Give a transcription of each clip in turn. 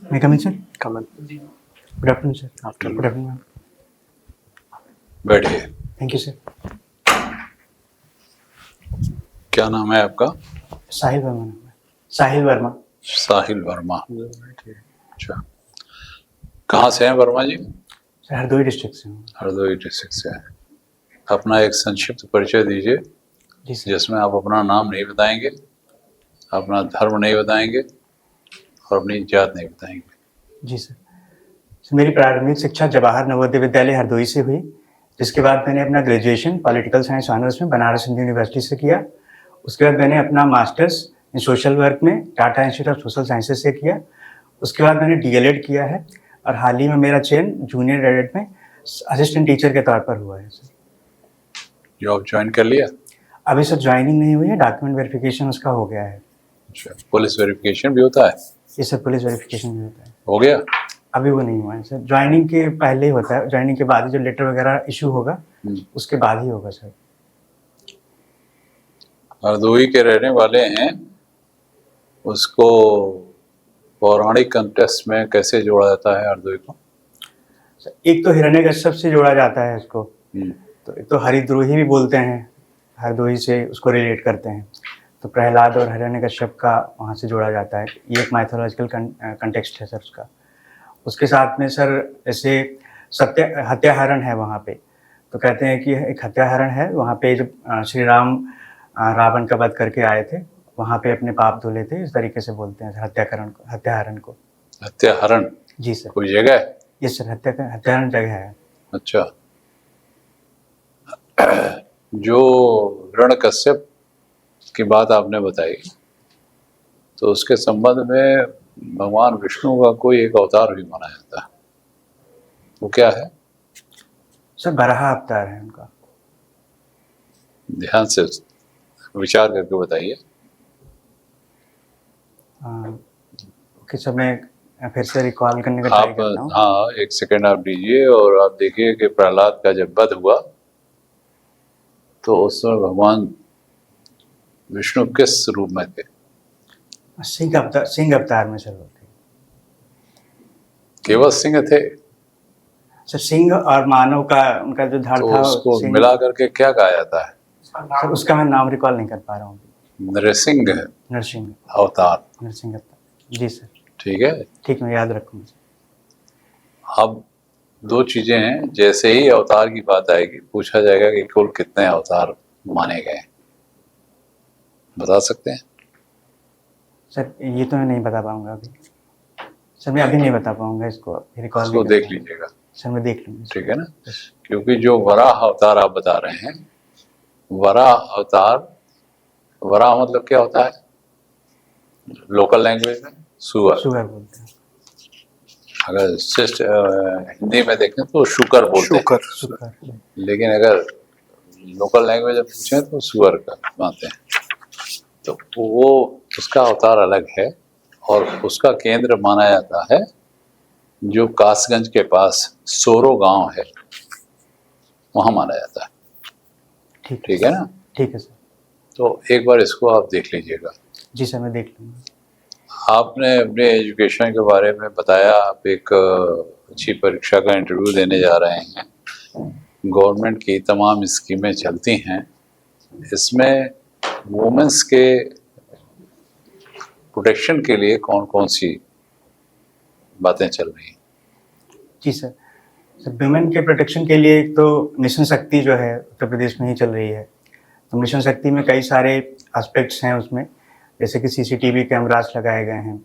मैं coming sir. Kamal. Good afternoon sir. Afternoon. Good afternoon ma'am. बैठिए। Thank you sir. क्या नाम है आपका? साहिल वर्मा नाम है। साहिल वर्मा। साहिल वर्मा। अच्छा, कहाँ से हैं वर्मा जी? सर हरदोई डिस्ट्रिक्ट से हूँ। हरदोई डिस्ट्रिक्ट से हैं। अपना एक संक्षिप्त परिचय दीजिए, जी सर। जिसमें आप अपना नाम नहीं बताएंगे, अपना धर्म नहीं बताएंगे और अपनी जात नहीं बताएंगे। जी सर। सर मेरी प्रारंभिक शिक्षा जवाहर नवोदय विद्यालय हरदोई से हुई, जिसके बाद मैंने अपना ग्रेजुएशन पॉलिटिकल साइंस ऑनर्स में बनारस हिंदू यूनिवर्सिटी से किया। उसके बाद मैंने अपना मास्टर्स इन सोशल वर्क में Tata institute of social sciences से किया। उसके बाद मैंने डीएलएड किया है और हाल ही में मेरा चयन जूनियर ग्रेजुएट में असिस्टेंट टीचर के तौर पर हुआ है सर। जॉब ज्वाइन कर लिया? अभी सर ज्वाइनिंग नहीं हुई है, डॉक्यूमेंट वेरिफिकेशन उसका हो गया है। अच्छा, पुलिस वेरिफिकेशन भी होता है? ये सब पुलिस वेरिफिकेशन भी होता है। हो गया? अभी वो नहीं हुआ है सर, ज्वाइनिंग के पहले ही होता है, ज्वाइनिंग के बाद ही जो लेटर वगैरह इशू होगा उसके बाद ही होगा सर। हरदोई के रहने वाले हैं, उसको पौराणिक कंटेक्स्ट में कैसे जोड़ा जाता है हरदोई को? एक तो हिरण्यकश्यप से जोड़ा जाता है उसको, तो एक तो हरिद्रोही भी बोलते हैं, हरदोई से उसको रिलेट करते हैं, तो प्रहलाद और हिरण्यकश्यप का वहाँ से जोड़ा जाता है। ये एक माइथोलॉजिकल कंटेक्स्ट है सर उसका। उसके साथ में सर ऐसे हत्याहरण है वहाँ पे, तो कहते हैं कि एक हत्याहरण है वहाँ पे, जब श्री राम रावण का वध करके आए थे, वहाँ पे अपने पाप धो लेते, इस तरीके से बोलते हैं हत्याहरण को। हत्याहरण? जी सर। कोई जगह है? यस सर, हत्याहरण जगह है। अच्छा। जो हिरण्यकश्यप की बात आपने बताई, तो उसके संबंध में भगवान विष्णु का कोई एक अवतार भी माना जाता है, वो क्या है? सर बराह अवतार है उनका। ध्यान से विचार करके बताइए। ओके सर, मैं फिर से रिकॉल करने का ट्राई करता हूँ। हाँ, एक सेकंड आप दीजिए और आप देखिए कि प्रहलाद का जब वध हुआ तो उस समय भगवान विष्णु किस रूप में थे? सिंह अवतार में सर वो थे। केवल सिंह थे? सर सिंह और मानव का उनका जो धड़ तो था, उसको मिला करके क्या कहा जाता है? सर उसका मैं नाम रिकॉल नहीं कर पा रहा हूँ। नरसिंह नरसिंह अवतार। नरसिंह अवतार, जी सर। ठीक है, ठीक, मैं याद रखूँगा। अब दो चीजें हैं, जैसे ही अवतार की बात आएगी पूछा जाएगा कि कुल कितने अवतार माने गए, बता सकते हैं? सर ये तो मैं नहीं बता पाऊंगा अभी। सर मैं अभी नहीं बता पाऊंगा इसको, रिकॉल इसको देख लीजिएगा। सर मैं देख लूँगा। ठीक है ना, क्योंकि जो वराह अवतार आप बता रहे हैं, वराह अवतार, वराह मतलब क्या होता है लोकल लैंग्वेज में? सुअर। सुअर बोलते हैं। अगर हिंदी में देखें तो शुकर बोलते हैं, शुकर। लेकिन अगर लोकल लैंग्वेज में पूछें तो सुअर का मानते हैं। तो वो उसका अवतार अलग है और उसका केंद्र माना जाता है जो कासगंज के पास सोरो गांव है, वहां माना जाता है। ठीक है ना? ठीक है सर। तो एक बार इसको आप देख लीजिएगा। जी सर, मैं देख लूँगा। आपने अपने एजुकेशन के बारे में बताया, आप एक अच्छी परीक्षा का इंटरव्यू देने जा रहे हैं, गवर्नमेंट की तमाम स्कीमें चलती हैं, इसमें वुमेन्स के प्रोटेक्शन के लिए कौन कौन सी बातें चल रही हैं? जी सर। सर वुमेन के प्रोटेक्शन के लिए एक तो मिशन शक्ति जो है उत्तर प्रदेश में ही चल रही है, तो मिशन शक्ति में कई सारे एस्पेक्ट्स हैं उसमें, जैसे कि सीसीटीवी कैमरास लगाए गए हैं,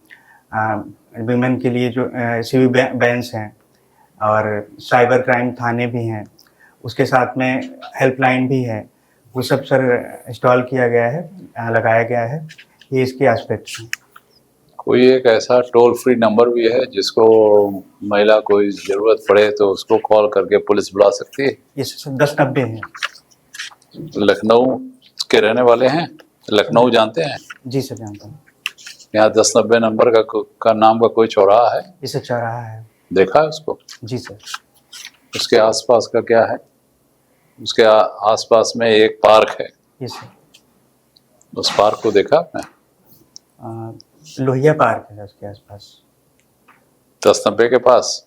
वुमेन के लिए जो सीवी बैंस हैं, और साइबर क्राइम थाने भी हैं, उसके साथ में हेल्पलाइन भी है, वो सब सर इंस्टॉल किया गया है, लगाया गया है। ये इसके एस्पेक्ट्स हैं। कोई एक ऐसा टोल फ्री नंबर भी है जिसको महिला कोई ज़रूरत पड़े तो उसको कॉल करके पुलिस बुला सकती है? ये सर 1090 है। लखनऊ के रहने वाले हैं? लखनऊ जानते हैं? जी सर, जानता हूँ। यहाँ 1090 नंबर का नाम का कोई चौराहा है? ये सर चौराहा है। देखा है उसको? जी सर। उसके आसपास का क्या है? उसके आसपास में एक पार्क है। Yes sir. उस पार्क को देखा आपने? लोहिया पार्क है उसके आसपास। 1090 के पास।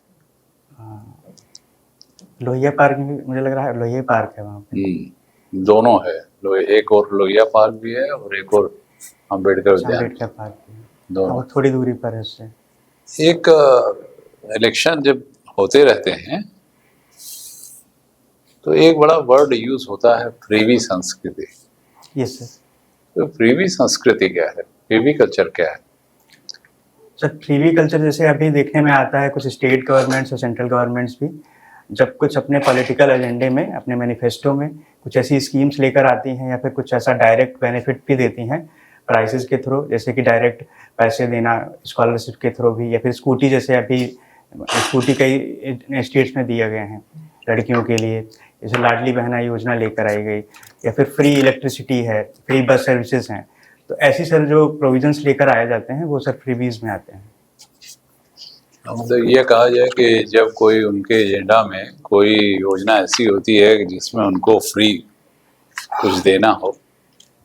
लोहिया पार्क भी मुझे लग रहा है, लोहिया पार्क है वहाँ पे। दोनों है, एक और लोहिया पार्क भी है और एक और अम्बेडकर अच्छा, उद्यान, अम्बेडकर पार्क भी है। हाँ, दोनों। वो थोड़ी दूरी पर है उससे। एक इलेक्शन जब होते रहते हैं तो एक बड़ा वर्ड यूज होता है, फ्रीवी संस्कृति। Yes sir. तो फ्रीवी संस्कृति क्या है, फ्रीवी कल्चर क्या है? सर फ्रीवी कल्चर जैसे अभी देखने में आता है, कुछ स्टेट गवर्नमेंट्स और सेंट्रल गवर्नमेंट्स भी जब कुछ अपने पॉलिटिकल एजेंडे में, अपने मैनिफेस्टो में कुछ ऐसी स्कीम्स लेकर आती हैं या फिर कुछ ऐसा डायरेक्ट बेनिफिट भी देती हैं प्राइसेस के थ्रू, जैसे कि डायरेक्ट पैसे देना स्कॉलरशिप के थ्रू भी, या फिर स्कूटी, जैसे अभी स्कूटी कई स्टेट्स में दिए गए हैं लड़कियों के लिए, जैसे लाडली बहना योजना लेकर आई गई, या फिर फ्री इलेक्ट्रिसिटी है, फ्री बस सर्विसेज हैं। तो ऐसी सर जो प्रोविजंस लेकर आए जाते हैं वो सर फ्रीबीज में आते हैं। मतलब ये कहा जाए कि जब कोई उनके एजेंडा में कोई योजना ऐसी होती है जिसमें उनको फ्री कुछ देना हो,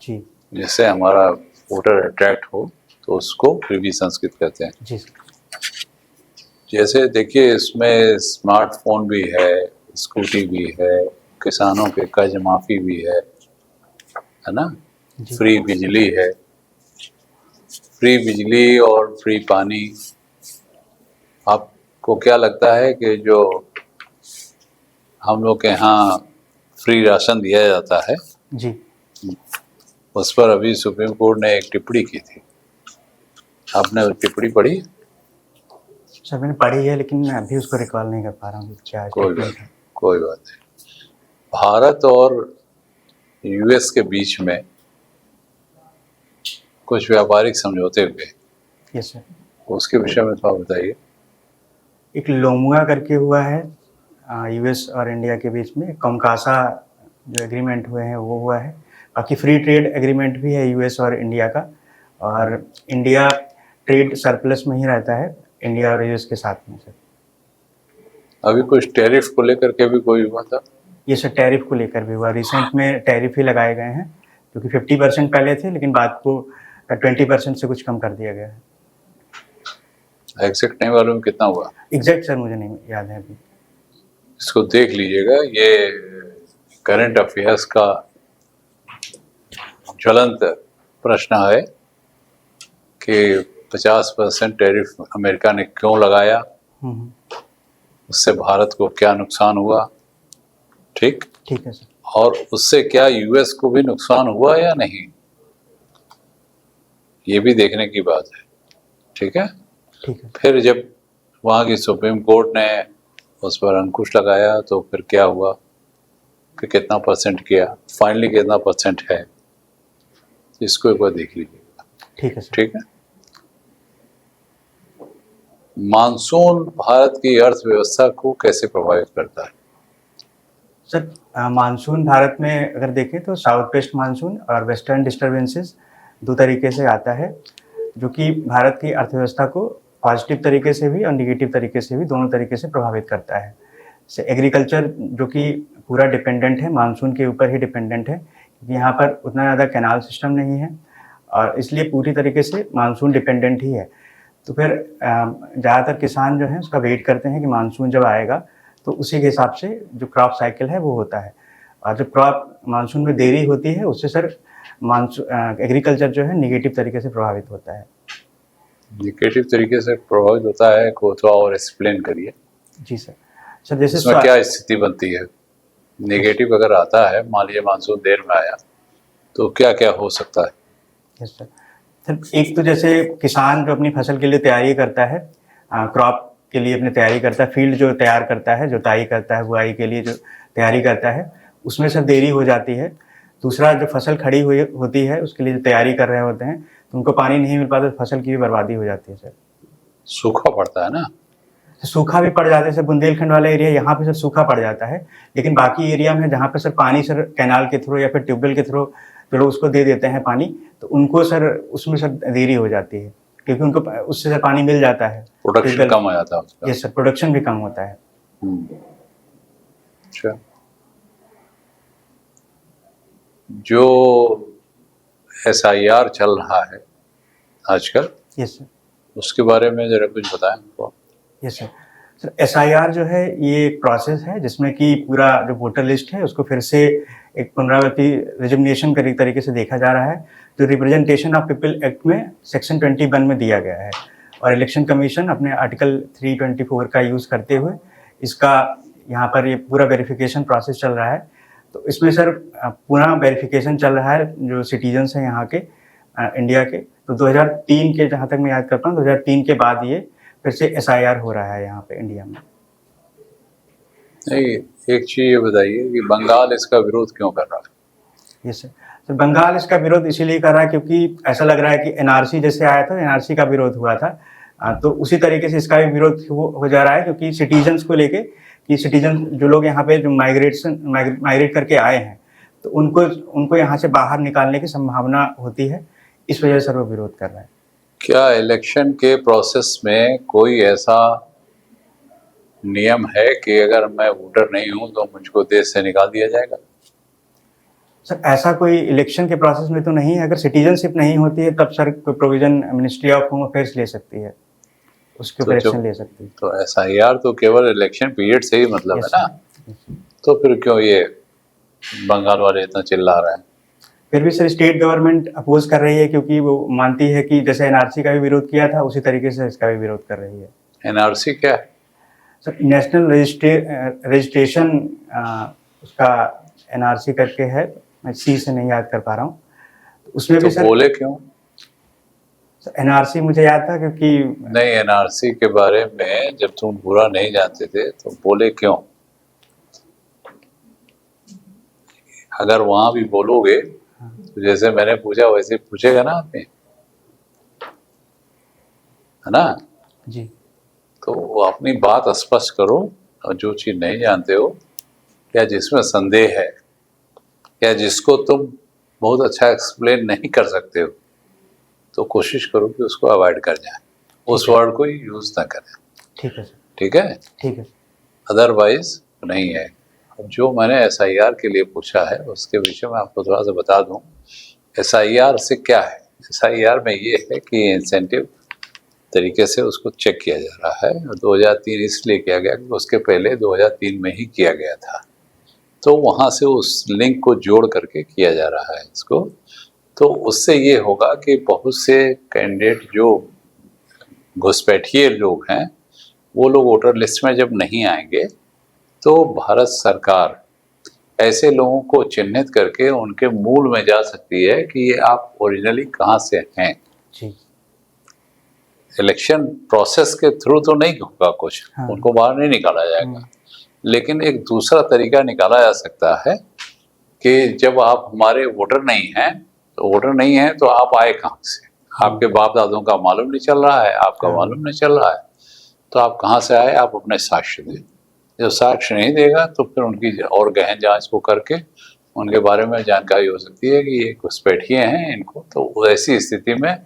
जी जिससे हमारा वोटर अट्रैक्ट हो, तो उसको फ्रीबी संस्कृत कहते हैं। जी सर। जैसे देखिए इसमें स्मार्टफोन भी है, स्कूटी भी है, किसानों के कर्ज माफी भी है ना, जी। फ्री बिजली है, फ्री बिजली और फ्री पानी। आपको क्या लगता है कि जो हम लोग के यहाँ फ्री राशन दिया जाता है, जी उस पर अभी सुप्रीम कोर्ट ने एक टिप्पणी की थी, आपने वो टिप्पणी पढ़ी? सर मैंने पढ़ी है लेकिन मैं अभी उसको रिकॉल नहीं कर पा रहा हूँ क्या कोई स्टेटमेंट बात है। कोई बात नहीं। भारत और यूएस के बीच में कुछ व्यापारिक समझौते हुए, यस सर। उसके विषय में थोड़ा बताइए। एक लोमुआ करके हुआ है यूएस और इंडिया के बीच में, कमकासा जो एग्रीमेंट हुए हैं वो हुआ है। बाकी फ्री ट्रेड एग्रीमेंट भी है यूएस और इंडिया का, और इंडिया ट्रेड सरप्लस में ही रहता है इंडिया और यूएस के साथ में सर। अभी कुछ टैरिफ को लेकर के भी कोई हुआ था? ये सर टैरिफ को लेकर भी हुआ, रिसेंट में टैरिफ ही लगाए गए हैं, क्योंकि 50% पहले थे लेकिन बाद को 20% से कुछ कम कर दिया गया है। एग्जैक्ट नहीं मालूम कितना हुआ, एग्जैक्ट सर मुझे नहीं याद है अभी। इसको देख लीजिएगा, ये करंट अफेयर्स का ज्वलंत प्रश्न है कि 50% टैरिफ अमेरिका ने क्यों लगाया, उससे भारत को क्या नुकसान हुआ। ठीक है सर। और उससे क्या यूएस को भी नुकसान हुआ या नहीं, ये भी देखने की बात है। ठीक है। फिर जब वहाँ की सुप्रीम कोर्ट ने उस पर अंकुश लगाया तो फिर क्या हुआ कि कितना परसेंट किया, फाइनली कितना परसेंट है, इसको एक बार देख लीजिएगा। ठीक है सर। ठीक है। मानसून भारत की अर्थव्यवस्था को कैसे प्रभावित करता है? सर मानसून भारत में अगर देखें तो साउथ वेस्ट मानसून और वेस्टर्न डिस्टर्बेंसेस दो तरीके से आता है, जो कि भारत की अर्थव्यवस्था को पॉजिटिव तरीके से भी और निगेटिव तरीके से भी, दोनों तरीके से प्रभावित करता है। से एग्रीकल्चर जो कि पूरा डिपेंडेंट है मानसून के ऊपर ही डिपेंडेंट है, क्योंकि यहाँ पर उतना ज़्यादा कैनाल सिस्टम नहीं है और इसलिए पूरी तरीके से मानसून डिपेंडेंट ही है। तो फिर ज़्यादातर किसान जो हैं उसका वेट करते हैं कि मानसून जब आएगा तो उसी के हिसाब से जो क्रॉप साइकिल है वो होता है, और जब क्रॉप मानसून में देरी होती है उससे सर मानसून एग्रीकल्चर जो है निगेटिव तरीके से प्रभावित होता है। निगेटिव तरीके से प्रभावित होता है को थोड़ा और एक्सप्लेन करिए। जी सर। सर जैसे इसमें क्या स्थिति बनती है? नेगेटिव अगर आता है, मान लीजिए मानसून देर में आया, तो क्या क्या हो सकता है? Yes sir. सर एक तो जैसे किसान जो अपनी फसल के लिए तैयारी करता है, क्रॉप के लिए अपनी तैयारी करता है, फील्ड जो तैयार करता है, जुताई करता है, बुआई के लिए जो तैयारी करता है, उसमें सर देरी हो जाती है। दूसरा जो फसल खड़ी हुई होती है उसके लिए जो तैयारी कर रहे होते हैं तो उनको पानी नहीं मिल पाता, तो फसल की भी बर्बादी हो जाती है सर। सूखा पड़ता है ना? सूखा भी पड़ जाता है सर, बुंदेलखंड वाला एरिया यहाँ पे सर सूखा पड़ जाता है, लेकिन बाकी एरिया में जहाँ पे सर पानी सर कैनाल के थ्रू या फिर ट्यूबवेल के थ्रू जो लोग उसको दे देते हैं पानी, तो उनको सर उसमें सर देरी हो जाती है, क्योंकि उनको उससे सर पानी मिल जाता है, प्रोडक्शन कम आ जाता है उसका। यस सर, प्रोडक्शन भी कम होता है। अच्छा, जो SIR चल रहा है आजकल, यस सर। उसके बारे में जरा कुछ बताएं हमको। Yes sir. सर SIR जो है ये एक प्रोसेस है जिसमें कि पूरा जो वोटर लिस्ट है उसको फिर से एक पुनरावृत्ति रिजुमिनेशन तरीके से देखा जा रहा है, जो रिप्रेजेंटेशन ऑफ पीपल एक्ट में सेक्शन 21 में दिया गया है, और इलेक्शन कमीशन अपने आर्टिकल 324 का यूज़ करते हुए इसका यहाँ पर ये पूरा वेरिफिकेशन प्रोसेस चल रहा है। तो इसमें सर पूरा वेरिफिकेशन चल रहा है जो सिटीजन्स हैं यहाँ के इंडिया के। तो 2003 के, जहाँ तक मैं याद करता हूँ, 2003 के बाद ये फिर से SIR हो रहा है यहाँ पे इंडिया में। नहीं, एक चीज़ ये बताइए कि बंगाल इसका विरोध क्यों कर रहा है? Yes sir. तो बंगाल इसका विरोध इसीलिए कर रहा है क्योंकि ऐसा लग रहा है कि NRC जैसे आया था, NRC का विरोध हुआ था, तो उसी तरीके से इसका भी विरोध हो जा रहा है, क्योंकि सिटीजन्स को लेके कि सिटीजन जो लोग यहाँ पे जो माइग्रेट करके आए हैं, तो उनको यहाँ से बाहर निकालने की संभावना होती है, इस वजह से वो विरोध कर रहा है। क्या इलेक्शन के प्रोसेस में कोई ऐसा नियम है कि अगर मैं वोटर नहीं हूं तो मुझको देश से निकाल दिया जाएगा? सर ऐसा कोई इलेक्शन के प्रोसेस में तो नहीं है। अगर सिटीजनशिप नहीं होती है तब सर कोई provision ministry of home affairs ले सकती है, उसके ऊपर एक्शन ले सकती है। तो SIR तो केवल इलेक्शन पीरियड से ही मतलब है ना, तो फिर क्यों ये बंगाल वाले इतना चिल्ला रहे हैं? फिर भी सर स्टेट गवर्नमेंट अपोज कर रही है, क्योंकि वो मानती है कि जैसे NRC का भी विरोध किया था उसी तरीके से इसका भी विरोध कर रही है। NRC क्या है? सर नेशनल रजिस्ट्रेशन उसका NRC करके है, मैं C से नहीं याद कर पा रहा हूँ। तो उसमें भी सर बोले क्यों? NRC मुझे याद था क्योंकि नहीं, NRC के बारे में जब तुम पूरा नहीं जानते थे तो बोले क्यों? अगर वहां भी बोलोगे तो जैसे मैंने पूछा वैसे पूछेगा ना आपने, है ना? जी। तो वो अपनी बात स्पष्ट करो, और जो चीज नहीं जानते हो या जिसमें संदेह है या जिसको तुम बहुत अच्छा एक्सप्लेन नहीं कर सकते हो, तो कोशिश करो कि उसको अवॉइड कर जाए, उस वर्ड को यूज ना करें। ठीक है सर। ठीक है? ठीक है। अदरवाइज नहीं है। अब जो मैंने SIR के लिए पूछा है उसके विषय में आपको थोड़ा सा बता दूं। SIR से क्या है? SIR में ये है कि इंसेंटिव तरीके से उसको चेक किया जा रहा है, और 2003 इसलिए किया गया क्योंकि उसके पहले 2003 में ही किया गया था, तो वहाँ से उस लिंक को जोड़ करके किया जा रहा है इसको। तो उससे ये होगा कि बहुत से कैंडिडेट जो घुसपैठिए लोग हैं वो लोग वोटर लिस्ट में जब नहीं आएंगे तो भारत सरकार ऐसे लोगों को चिन्हित करके उनके मूल में जा सकती है कि ये आप ओरिजिनली कहाँ से हैं। जी। इलेक्शन प्रोसेस के थ्रू तो नहीं होगा कुछ, हाँ। उनको बाहर नहीं निकाला जाएगा, लेकिन एक दूसरा तरीका निकाला जा सकता है कि जब आप हमारे वोटर नहीं हैं, तो वोटर नहीं है तो आप आए कहाँ से? आपके बाप दादों का मालूम नहीं चल रहा है, आपका मालूम नहीं चल रहा है, तो आप कहाँ से आए? आप अपने साक्ष्य दें। जब साक्ष्य नहीं देगा तो फिर उनकी और गहन जांच को करके उनके बारे में जानकारी हो सकती है कि ये घुसपैठिए हैं, इनको तो ऐसी स्थिति में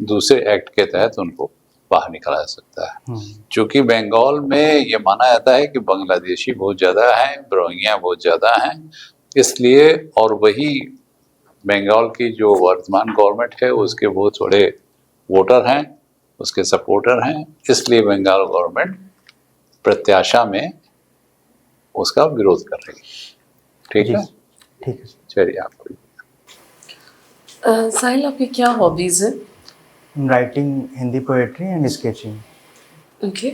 दूसरे एक्ट के तहत उनको बाहर निकाला जा सकता है। क्योंकि बंगाल में ये माना जाता है कि बांग्लादेशी बहुत ज़्यादा हैं, रोहिंग्या बहुत ज़्यादा हैं, इसलिए, और वही बंगाल की जो वर्तमान गवर्नमेंट है उसके बहुत थोड़े वोटर हैं, उसके सपोर्टर हैं, इसलिए बंगाल गवर्नमेंट प्रत्याशा में उसका विरोध कर रही है। ठीक है? ठीक है। चलिए आपको साहिल, आपकी क्या हॉबीज है? Writing, Hindi poetry and sketching. Okay.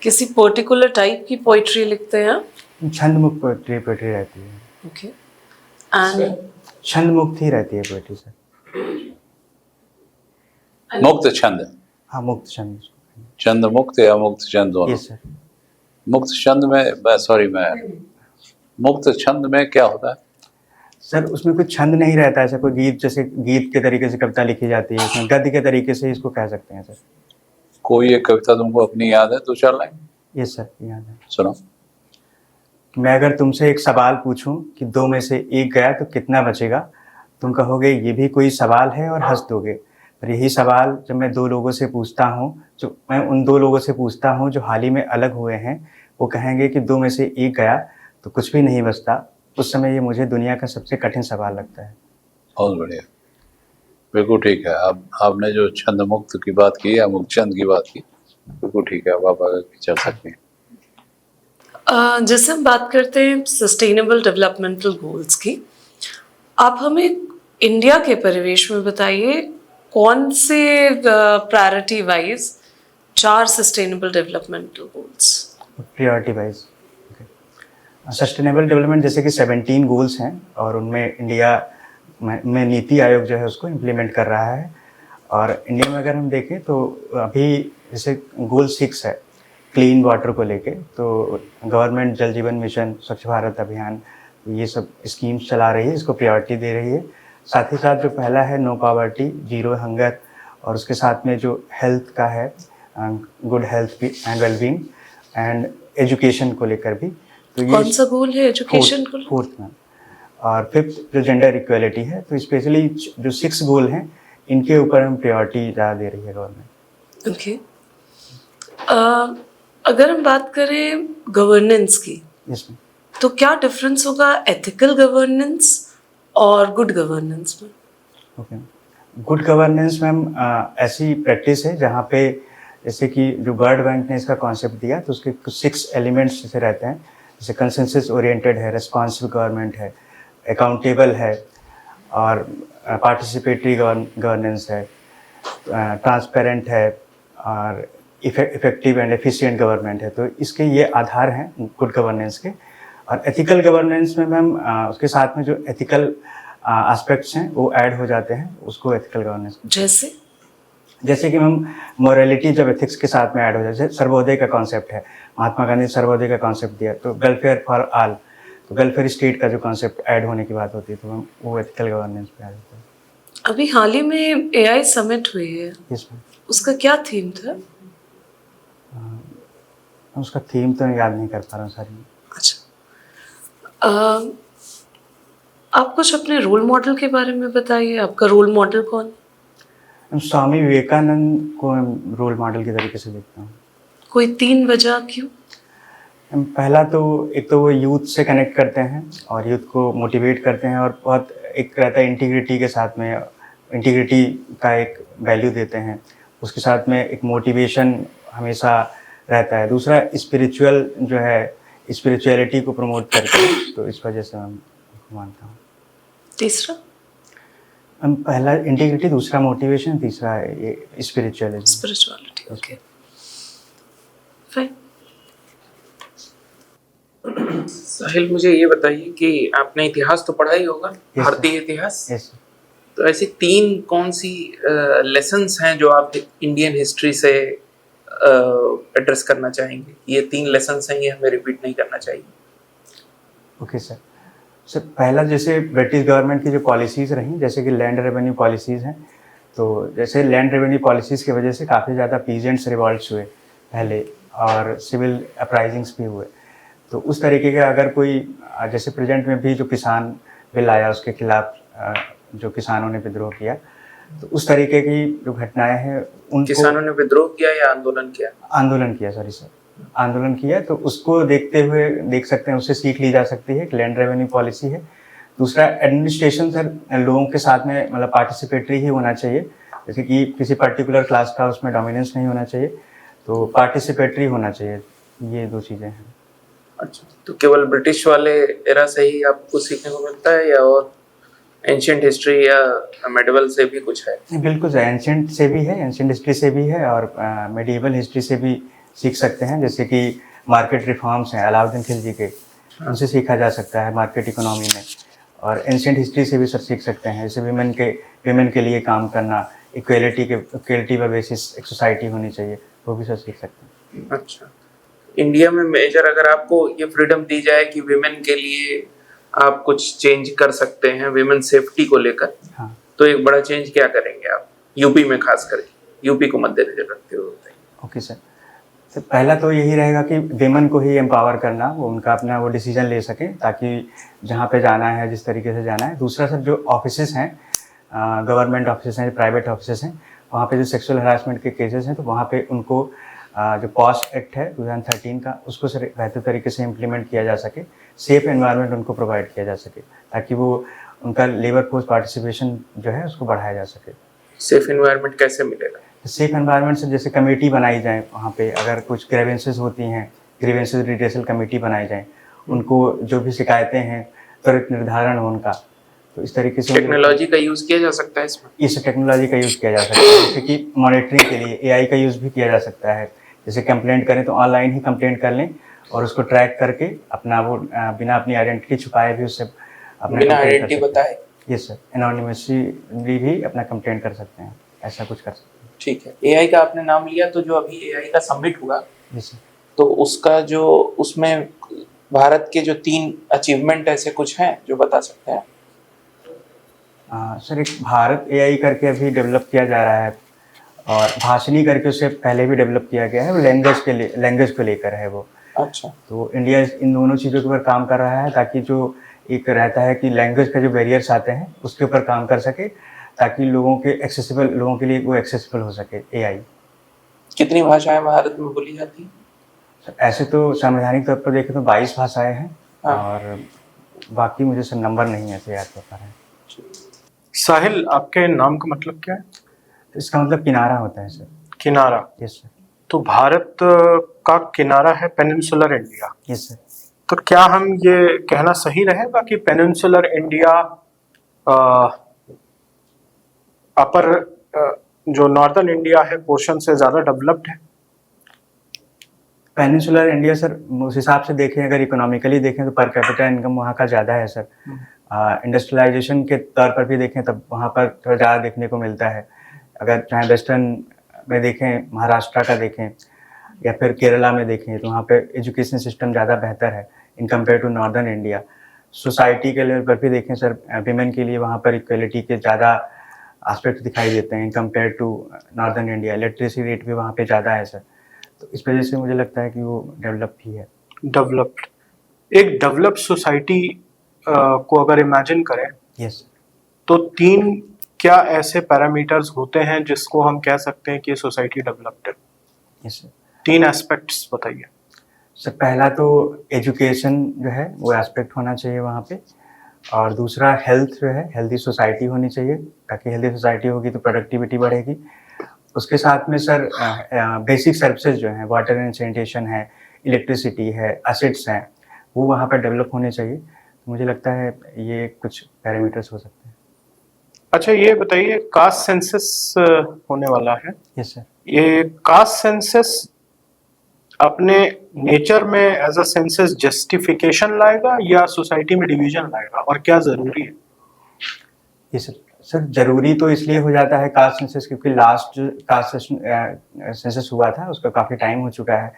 किसी पर्टिकुलर टाइप की पोइट्री लिखते हैं आप? छंद मुक्त पोएट्री रहती है। ओके। एंड छंद मुक्त ही रहती है पोएट्री सर। मुक्त छंद? हाँ, मुक्त छंद। छंद मुक्त या मुक्त छंद दोनों? Yes sir. मुक्त छंद में मुक्त छंद में क्या होता है सर? उसमें कोई छंद नहीं रहता है, ऐसा कोई गीत, जैसे गीत के तरीके से कविता लिखी जाती है, उसमें गद्य के तरीके से इसको कह सकते हैं सर। कोई एक कविता तुमको अपनी याद है तो चल रहे? यस सर, याद है। सुनो। मैं अगर तुमसे एक सवाल पूछूं कि दो में से एक गया तो कितना बचेगा, तुम कहोगे ये भी कोई सवाल है और हंस दोगे। पर यही सवाल जब मैं दो लोगों से पूछता हूँ, जो मैं उन दो लोगों से पूछता हूँ जो हाल ही में अलग हुए हैं, वो कहेंगे कि दो में से एक गया तो कुछ भी नहीं बचता। उस समय ये मुझे दुनिया का सबसे कठिन सवाल लगता है। बहुत बढ़िया, बिल्कुल ठीक है। अब आपने जो छंद मुक्त की बात की या मुक्त छंद की बात की, बिल्कुल ठीक है, अब आप आगे चल सकते हैं। जैसे हम बात करते हैं सस्टेनेबल डेवलपमेंटल गोल्स की, आप हमें इंडिया के परिवेश में बताइए कौन से priority wise 4 sustainable developmental goals. Priority wise sustainable development जैसे कि 17 गोल्स हैं और उनमें इंडिया में नीति आयोग जो है उसको इम्प्लीमेंट कर रहा है। और इंडिया में अगर हम देखें तो अभी जैसे गोल 6 है क्लीन वाटर को लेके, तो गवर्नमेंट जल जीवन मिशन, स्वच्छ भारत अभियान, ये सब स्कीम्स चला रही है, इसको प्रायोरिटी दे रही है। साथ ही साथ जो पहला है नो पॉवर्टी, जीरो हंगर, और उसके साथ में जो हेल्थ का है good health and wellbeing and education को लेकर भी। तो ये कौन सा गोल है एजुकेशन को? फोर्थ में। और 5th जो जेंडर इक्वलिटी है। तो स्पेशली जो 6 गोल हैं इनके ऊपर हम प्रायोरिटी ज़्यादा दे रही है गवर्नमेंट। ओके। अगर हम बात करें गवर्नेंस की, इसमें तो क्या डिफरेंस होगा एथिकल गवर्नेंस और गुड गवर्नेंस में? ओके, गुड गवर्नेंस मैम ऐसी प्रैक्टिस है जहाँ पे जैसे कि जो वर्ल्ड बैंक ने इसका कॉन्सेप्ट दिया तो उसके कुछ 6 एलिमेंट्स जैसे रहते हैं, जैसे कंसेंसस ओरिएंटेड है, रिस्पॉन्सिबल गवर्नमेंट है, अकाउंटेबल है, और पार्टिसिपेटरी गवर्नेंस है, ट्रांसपेरेंट है, और इफेक्टिव एंड एफिशिएंट गवर्नमेंट है। तो इसके ये आधार हैं गुड गवर्नेंस के। और एथिकल गवर्नेंस में मैम उसके साथ में जो एथिकल एस्पेक्ट्स हैं वो ऐड हो जाते हैं, उसको एथिकल गवर्नेंस। जैसे कि मैम मोरालिटी जब एथिक्स के साथ में ऐड हो जाए, जैसे सर्वोदय का कॉन्सेप्ट है, महात्मा गांधी ने सर्वोदय का कॉन्सेप्ट दिया, तो वेलफेयर फॉर ऑल, तो वेलफेयर स्टेट का जो कॉन्सेप्ट ऐड होने की बात होती है, तो मैम वो एथिकल गवर्नेंस पे आ जाता है। अभी हाल ही में एआई समिट हुई है, इसमें उसका क्या थीम था? उसका थीम तो मैं याद नहीं कर पा रहा हूँ सारी। अच्छा, आप कुछ अपने रोल मॉडल के बारे में बताइए, आपका रोल मॉडल कौन? स्वामी विवेकानंद को रोल मॉडल की तरीके से देखता हूँ। कोई 3 वजह क्यों? पहला तो एक तो वो यूथ से कनेक्ट करते हैं और यूथ को मोटिवेट करते हैं, और बहुत एक रहता है इंटीग्रिटी के साथ में, इंटीग्रिटी का एक वैल्यू देते हैं, उसके साथ में एक मोटिवेशन हमेशा रहता है। दूसरा स्पिरिचुअल जो है, स्पिरिचुअलिटी को प्रमोट करते हैं, तो इस वजह से मैं मानता हूँ। तीसरा? पहला इंटीग्रिटी, दूसरा मोटिवेशन, तीसरा ये स्पिरिचुअलिटी। Okay, fine. साहिल, मुझे ये बताइए कि आपने इतिहास तो पढ़ा ही होगा, भारतीय इतिहास। यस। तो ऐसी 3 कौन सी लेसन्स हैं जो आप इंडियन हिस्ट्री से एड्रेस करना चाहेंगे? ये 3 लेसन्स हैं, ये हमें रिपीट नहीं करना चाहिए। Okay sir. सर पहला, जैसे ब्रिटिश गवर्नमेंट की जो पॉलिसीज़ रहीं, जैसे कि लैंड रेवेन्यू पॉलिसीज़ हैं, तो जैसे लैंड रेवेन्यू पॉलिसीज़ की वजह से काफ़ी ज़्यादा पीजेंट्स रिवॉल्ट्स हुए पहले, और सिविल अपराइजिंग्स भी हुए। तो उस तरीके का अगर कोई, जैसे प्रेजेंट में भी जो किसान बिल आया उसके खिलाफ जो किसानों ने विद्रोह किया, तो उस तरीके की जो घटनाएं हैं उनको, किसानों ने विद्रोह किया या आंदोलन किया? आंदोलन किया, सॉरी सर, आंदोलन किया, तो उसको देखते हुए देख सकते हैं, उससे सीख ली जा सकती है कि लैंड रेवेन्यू पॉलिसी है। दूसरा, एडमिनिस्ट्रेशन सर लोगों के साथ में मतलब पार्टिसिपेटरी ही होना चाहिए, जैसे कि किसी पर्टिकुलर क्लास का उसमें डोमिनेंस नहीं होना चाहिए, तो पार्टिसिपेटरी होना चाहिए। ये 2 चीज़ें हैं। अच्छा, तो केवल ब्रिटिश वाले एरा से ही आपको सीखने को मिलता है या और एंशिएंट हिस्ट्री या मेडिवल से भी कुछ है? बिल्कुल सर, एंशिएंट से भी है, एंशिएंट हिस्ट्री से भी है, और मेडिवल हिस्ट्री से भी सीख सकते हैं। जैसे कि मार्केट रिफॉर्म्स हैं अलाउद्दीन खिलजी के, उनसे सीखा जा सकता है मार्केट इकोनॉमी में। और एंशिएंट हिस्ट्री से भी सर सीख सकते हैं, जैसे विमेन के लिए काम करना, इक्वेलिटी पर बेसिस एक सोसाइटी होनी चाहिए, वो भी सर सीख सकते हैं। अच्छा, इंडिया में मेजर अगर आपको ये फ्रीडम दी जाए कि विमेन के लिए आप कुछ चेंज कर सकते हैं विमेन सेफ्टी को लेकर, हाँ, तो एक बड़ा चेंज क्या करेंगे आप, यूपी में खास करके, यूपी को मद्देनजर रखते हुए? Okay sir. तो पहला तो यही रहेगा कि विमेन को ही एम्पावर करना, वो उनका अपना वो डिसीजन ले सके, ताकि जहाँ पे जाना है जिस तरीके से जाना है। दूसरा सर, जो ऑफिसेस हैं, गवर्नमेंट ऑफिसेस हैं, प्राइवेट ऑफिसेस हैं, वहाँ पे जो सेक्सुअल हरासमेंट के केसेस हैं, तो वहाँ पे उनको जो पॉक्सो एक्ट है 2013 का, उसको सर बेहतर तरीके से इम्प्लीमेंट किया जा सके, सेफ एनवायरनमेंट उनको प्रोवाइड किया जा सके, ताकि वो उनका लेबर फोर्स पार्टिसिपेशन जो है उसको बढ़ाया जा सके। सेफ एनवायरनमेंट कैसे मिलेगा? सेफ एनवायरनमेंट से जैसे कमेटी बनाई जाए, वहाँ पे अगर कुछ ग्रीवेंसेस होती हैं, ग्रीवेंसेस रिड्रेसल कमेटी बनाई जाए, उनको जो भी शिकायतें हैं त्वरित निर्धारण हो उनका। तो इस तरीके से टेक्नोलॉजी का यूज किया जा सकता है इसमें? इस टेक्नोलॉजी का यूज़ किया जा सकता है, जैसे कि मॉनिटरिंग के लिए एआई का यूज़ भी किया जा सकता है। जैसे कंप्लेंट करें तो ऑनलाइन ही कंप्लेंट कर लें और उसको ट्रैक करके अपना वो बिना अपनी आइडेंटिटी छुपाए भी उससे अपना बिना complaint कर आइडेंटिटी सकते हैं। बताए? यस सर, एनोनिमसली भी अपना कंप्लेंट कर सकते हैं, ऐसा कुछ कर सकते हैं। ठीक है। एआई का आपने नाम लिया, तो जो अभी एआई का समिट हुआ, यस सर। तो उसका जो उसमें भारत के जो 3 अचीवमेंट ऐसे कुछ हैं जो बता सकते हैं? सर, एक भारत एआई करके अभी डेवलप किया जा रहा है और भाषिनी करके उससे पहले भी डेवलप किया गया है, वो लैंग्वेज के लिए, लैंग्वेज को लेकर है वो। अच्छा। तो इंडिया इन दोनों चीज़ों के ऊपर काम कर रहा है, ताकि जो एक रहता है कि लैंग्वेज का जो बैरियर्स आते हैं उसके ऊपर काम कर सके, ताकि लोगों के लिए वो एक्सेसिबल हो सके एआई। कितनी भाषाएं भारत में बोली जाती हैं? ऐसे तो संवैधानिक तौर पर देखें तो 22 भाषाएं हैं। हाँ। और बाकी मुझे सर नंबर नहीं ऐसे याद कर पा रहे हैं। साहिल, आपके नाम का मतलब क्या है? तो इसका मतलब किनारा होता है सर। किनारा। Yes sir. तो भारत का किनारा है पेनिनसुलर इंडिया। Yes sir. तो क्या हम ये कहना सही रहेगा कि पेनिनसुलर इंडिया अपर जो नॉर्दर्न इंडिया है पोर्शन से ज्यादा डेवलप्ड है? पेनिनसुलर इंडिया सर, उस हिसाब से देखें, अगर इकोनॉमिकली देखें तो पर कैपिटा इनकम वहाँ का ज़्यादा है सर। इंडस्ट्रियलाइजेशन के तौर पर भी देखें तब वहाँ पर थोड़ा ज़्यादा देखने को मिलता है। अगर चाहे वेस्टर्न में देखें, महाराष्ट्र का देखें या फिर केरला में देखें, तो वहाँ पे एजुकेशन सिस्टम ज़्यादा बेहतर है in compare to northern India. Society के लेवल पर भी देखें सर, विमेन के लिए वहाँ पर इक्वलिटी के ज़्यादा एस्पेक्ट दिखाई देते हैं in compare to northern India. Literacy rate भी वहाँ पे ज़्यादा है सर। तो इस वजह से मुझे लगता है कि वो डेवलप ही है। डेवलप्ड। एक डेवलप्ड सोसाइटी को अगर इमेजिन करें, यस। तो 3 क्या ऐसे पैरामीटर्स होते हैं जिसको हम कह सकते हैं कि सोसाइटी डेवलप्ड है? Yes sir. 3 एस्पेक्ट्स बताइए। सर, पहला तो एजुकेशन जो है वो एस्पेक्ट होना चाहिए वहाँ पे, और दूसरा हेल्थ जो है, हेल्दी सोसाइटी होनी चाहिए, ताकि हेल्दी सोसाइटी होगी तो प्रोडक्टिविटी बढ़ेगी। उसके साथ में सर बेसिक सर्विसेज जो हैं, वाटर एंड सैनिटेशन है, इलेक्ट्रिसिटी है, एसेट्स हैं, वो वहाँ पर डेवलप होने चाहिए। तो मुझे लगता है ये कुछ पैरामीटर्स हो सकते हैं। अच्छा, ये बताइए, कास्ट सेंसस होने वाला है। Yes sir. ये कास्ट सेंसस अपने नेचर में एज अ सेंसस जस्टिफिकेशन लाएगा या सोसाइटी में डिवीजन लाएगा, और क्या जरूरी है? ये सर जरूरी तो इसलिए हो जाता है कास्ट सेंसस, क्योंकि लास्ट जो कास्ट सेंसस हुआ था उसका काफ़ी टाइम हो चुका है।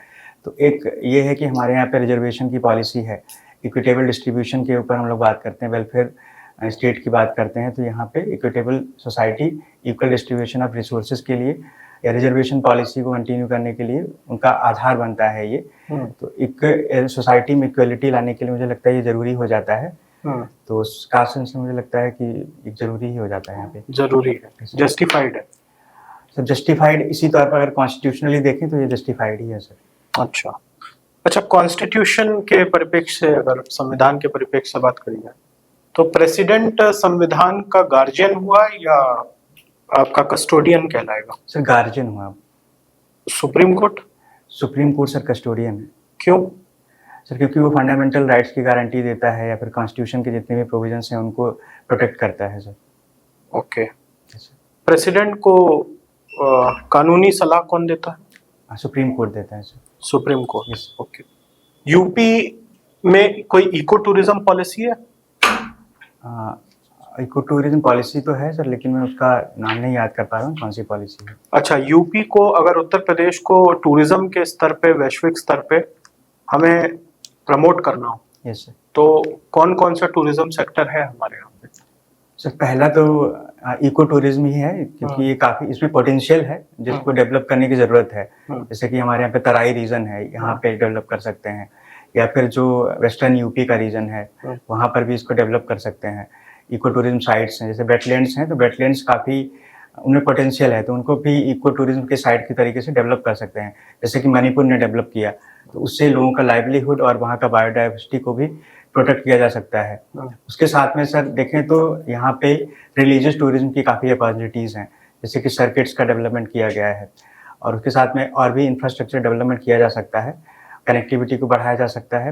तो एक ये है कि हमारे यहाँ पे रिजर्वेशन की पॉलिसी है, इक्विटेबल डिस्ट्रीब्यूशन के ऊपर हम लोग बात करते हैं, वेलफेयर स्टेट की बात करते हैं। तो यहाँ पे equitable society, equal distribution of resources के लिए या रिजर्वेशन पॉलिसी को कंटिन्यू करने के लिए उनका आधार बनता है ये। तो एक सोसाइटी में इक्वलिटी लाने के लिए मुझे लगता है ये ज़रूरी हो जाता है। तो कास्ट सेंसस मुझे लगता है कि एक ज़रूरी ही हो जाता है यहाँ पे। जरूरी है, जस्टिफाइड है। सर जस्टिफाइड इसी तौर पर अगर कॉन्स्टिट्यूशनली देखें तो ये जस्टिफाइड ही है सर। अच्छा, कॉन्स्टिट्यूशन के परिप्रेक्ष्य से, अगर संविधान के परिप्रेक्ष्य से बात करी जाए, तो प्रेसिडेंट संविधान का गार्जियन हुआ या आपका कस्टोडियन कहलाएगा? सर गार्जियन हुआ। Supreme court? Supreme court sir custodian है। क्यों? सर क्योंकि वो फंडामेंटल राइट्स की गारंटी देता है, या फिर कॉन्स्टिट्यूशन के जितने भी प्रोविजंस हैं उनको प्रोटेक्ट करता है सर। ओके। प्रेसिडेंट को कानूनी सलाह कौन देता है? सुप्रीम कोर्ट देता है sir. Supreme court. Yes. Okay. UP में कोई इको टूरिज्म पॉलिसी है? इको टूरिज्म पॉलिसी तो है सर, लेकिन मैं उसका नाम नहीं याद कर पा रहा हूँ कौन सी पॉलिसी है। अच्छा, यूपी को, अगर उत्तर प्रदेश को टूरिज्म के स्तर पे, वैश्विक स्तर पे हमें प्रमोट करना हो, यस सर, तो कौन कौन सा टूरिज्म सेक्टर है हमारे यहाँ पे? सर पहला तो इको टूरिज्म ही है, क्योंकि ये काफ़ी इसमें पोटेंशियल है जिसको डेवलप करने की ज़रूरत है। जैसे कि हमारे यहाँ पे तराई रीजन है, यहाँ पे डेवलप कर सकते हैं, या फिर जो वेस्टर्न यूपी का रीजन है वहाँ पर भी इसको डेवलप कर सकते हैं। इको टूरिज्म साइट्स हैं, जैसे वेटलैंड्स हैं, तो वेटलैंड्स काफ़ी उनमें पोटेंशियल है, तो उनको भी इको टूरिज्म के साइट के तरीके से डेवलप कर सकते हैं, जैसे कि मणिपुर ने डेवलप किया। तो उससे लोगों का लाइवलीहुड और वहाँ का बायोडाइवर्सिटी को भी प्रोटेक्ट किया जा सकता है। उसके साथ में सर देखें तो यहाँ पे रिलीजियस टूरिज्म की काफ़ी अपॉर्चुनिटीज़ हैं, जैसे कि सर्किट्स का डेवलपमेंट किया गया है, और उसके साथ में और भी इंफ्रास्ट्रक्चर डेवलपमेंट किया जा सकता है, कनेक्टिविटी को बढ़ाया जा सकता है।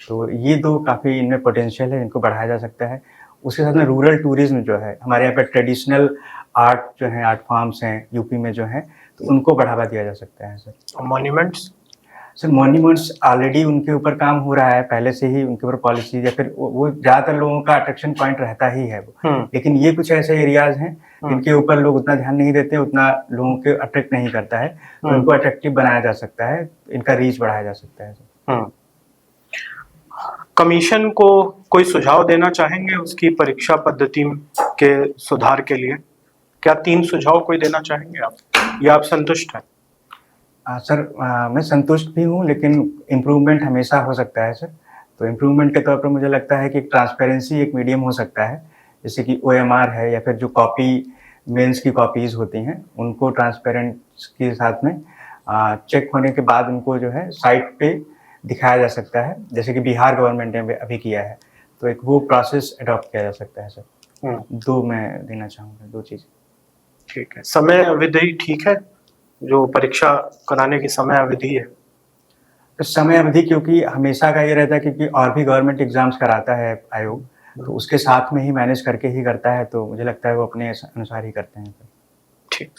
तो ये दो काफ़ी इनमें पोटेंशियल है, इनको बढ़ाया जा सकता है। उसके साथ में रूरल टूरिज्म जो है, हमारे यहाँ पे ट्रेडिशनल आर्ट जो है, आर्ट फॉर्म्स हैं यूपी में जो हैं, तो उनको बढ़ावा दिया जा सकता है sir. Monuments? Sir monuments already उनके ऊपर काम हो रहा है, पहले से ही उनके ऊपर पॉलिसी, या फिर वो ज़्यादातर लोगों का अट्रैक्शन पॉइंट रहता ही है वो। लेकिन ये कुछ ऐसे एरियाज हैं जिनके ऊपर लोग उतना ध्यान नहीं देते, उतना लोगों के अट्रैक्ट नहीं करता है, तो उनको अट्रैक्टिव बनाया जा सकता है, इनका रीच बढ़ाया जा सकता है। कमीशन को कोई सुझाव देना चाहेंगे उसकी परीक्षा पद्धति के सुधार के लिए? क्या 3 सुझाव कोई देना चाहेंगे आप, या आप संतुष्ट हैं? सर मैं संतुष्ट भी हूँ, लेकिन इम्प्रूवमेंट हमेशा हो सकता है सर। तो इम्प्रूवमेंट के तौर पर मुझे लगता है कि ट्रांसपेरेंसी एक मीडियम हो सकता है, जैसे कि OMR है, या फिर जो कॉपी मेंस की कॉपीज़ होती हैं उनको ट्रांसपेरेंट के साथ में चेक होने के बाद उनको जो है साइट पे दिखाया जा सकता है, जैसे कि बिहार गवर्नमेंट ने अभी किया है। तो एक वो प्रोसेस अडॉप्ट किया जा सकता है सर। 2 मैं देना चाहूँगा, 2 चीज़। ठीक है। समय अवधि ठीक है, जो परीक्षा कराने की समय अवधि है? तो समय अवधि क्योंकि हमेशा का ये रहता है, क्योंकि और भी गवर्नमेंट एग्जाम्स कराता है आयोग, तो उसके साथ में ही मैनेज करके ही करता है, तो मुझे लगता है वो अपने अनुसार ही करते हैं। ठीक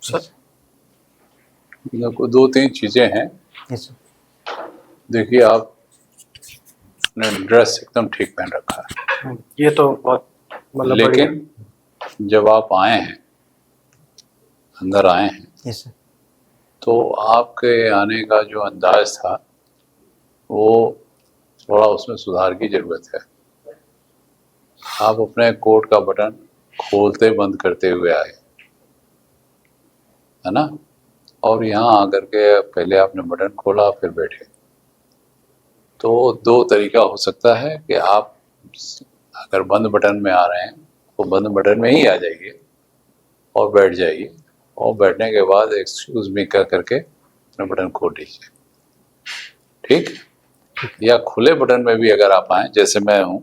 सर। देखो 2-3 चीज़ें हैं। Yes sir. देखिए आपने ड्रेस एकदम ठीक पहन रखा है, ये तो बहुत मतलब लेकिन जब आप आए हैं, अंदर आए हैं, यस सर। तो आपके आने का जो अंदाज था वो थोड़ा उसमें सुधार की ज़रूरत है। आप अपने कोट का बटन खोलते बंद करते हुए आए, है ना, और यहाँ आकर के पहले आपने बटन खोला फिर बैठे। तो 2 तरीका हो सकता है कि आप अगर बंद बटन में आ रहे हैं तो बंद बटन में ही आ जाइए और बैठ जाइए, और बैठने के बाद एक्सक्यूज मी कह करके अपना बटन खोल लीजिए, ठीक। या खुले बटन में भी अगर आप आए जैसे मैं हूँ